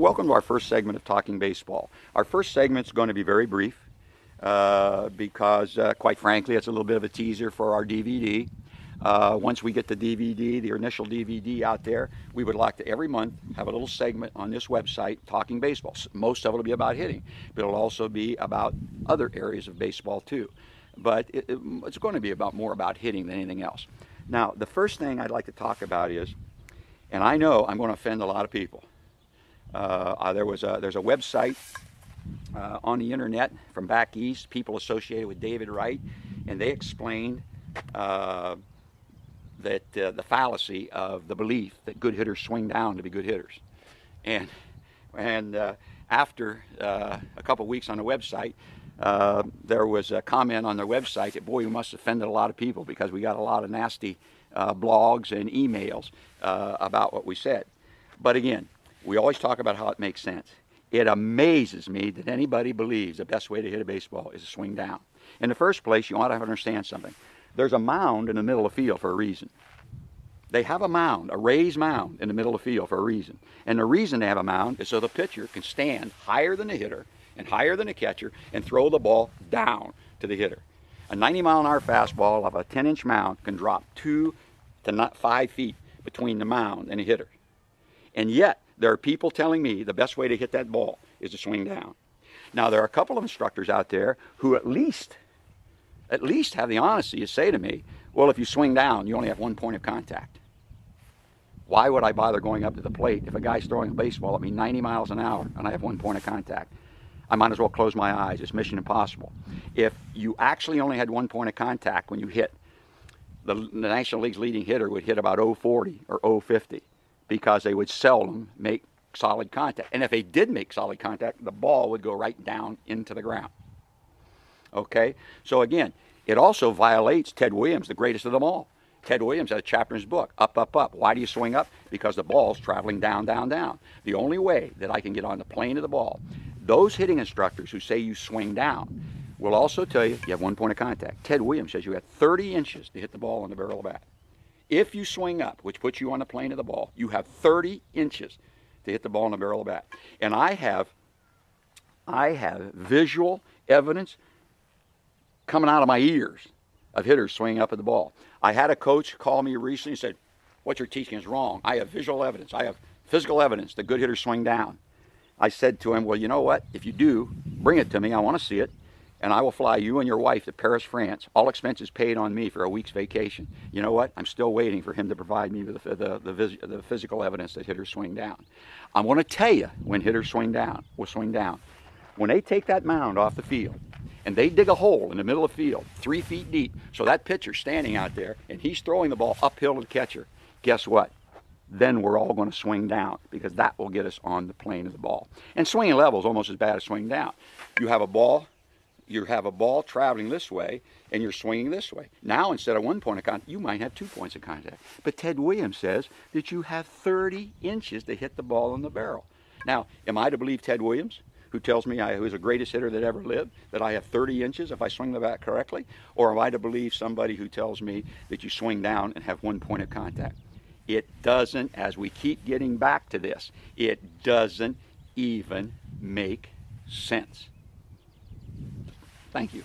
Welcome to our first segment of Talking Baseball. Our first segment is going to be very brief because, quite frankly, it's a little bit of a teaser for our DVD. Once we get the DVD, the initial DVD out there, we would like to every month have a little segment on this website, Talking Baseball. Most of it will be about hitting, but it'll also be about other areas of baseball too. But it's going to be more about hitting than anything else. Now, the first thing I'd like to talk about is, and I know I'm going to offend a lot of people. There's a website on the internet from back east, people associated with David Wright, and they explained that the fallacy of the belief that good hitters swing down to be good hitters. And after a couple weeks on the website, there was a comment on their website that, boy, we must have offended a lot of people because we got a lot of nasty blogs and emails about what we said. But again, we always talk about how it makes sense. It amazes me that anybody believes the best way to hit a baseball is to swing down. In the first place, you ought to understand something. There's a mound in the middle of the field for a reason. They have a mound, a raised mound in the middle of the field for a reason. And the reason they have a mound is so the pitcher can stand higher than the hitter and higher than the catcher and throw the ball down to the hitter. A 90-mile-an-hour fastball of a 10-inch mound can drop 2 to 5 feet between the mound and the hitter. And yet, there are people telling me the best way to hit that ball is to swing down. Now, there are a couple of instructors out there who at least have the honesty to say to me, well, if you swing down, you only have 1 point of contact. Why would I bother going up to the plate if a guy's throwing a baseball at me 90 miles an hour and I have 1 point of contact? I might as well close my eyes. It's mission impossible. If you actually only had 1 point of contact when you hit, the National League's leading hitter would hit about 0.40 or 0.50 because they would seldom make solid contact. And if they did make solid contact, the ball would go right down into the ground. Okay? So again, it also violates Ted Williams, the greatest of them all. Ted Williams had a chapter in his book, Up, Up, Up. Why do you swing up? Because the ball's traveling down, down, down. The only way that I can get on the plane of the ball, those hitting instructors who say you swing down will also tell you you have 1 point of contact. Ted Williams says you have 30 inches to hit the ball on the barrel of the bat. If you swing up, which puts you on the plane of the ball, you have 30 inches to hit the ball on the barrel of the bat. And I have visual evidence coming out of my ears of hitters swinging up at the ball. I had a coach call me recently and said, what you're teaching is wrong. I have visual evidence. I have physical evidence that good hitters swing down. I said to him, well, you know what? If you do, bring it to me. I want to see it. And I will fly you and your wife to Paris, France. All expenses paid on me for a week's vacation. You know what? I'm still waiting for him to provide me with the physical evidence that hitters swing down. I'm going to tell you when hitters swing down. When they take that mound off the field and they dig a hole in the middle of the field 3 feet deep, so that pitcher's standing out there and he's throwing the ball uphill to the catcher, guess what? Then we're all going to swing down because that will get us on the plane of the ball. And swinging level is almost as bad as swinging down. You have a ball traveling this way and you're swinging this way. Now, instead of 1 point of contact, you might have 2 points of contact. But Ted Williams says that you have 30 inches to hit the ball in the barrel. Now, am I to believe Ted Williams, who tells me who is the greatest hitter that ever lived, that I have 30 inches if I swing the bat correctly? Or am I to believe somebody who tells me that you swing down and have 1 point of contact? It doesn't, as we keep getting back to this, it doesn't even make sense. Thank you.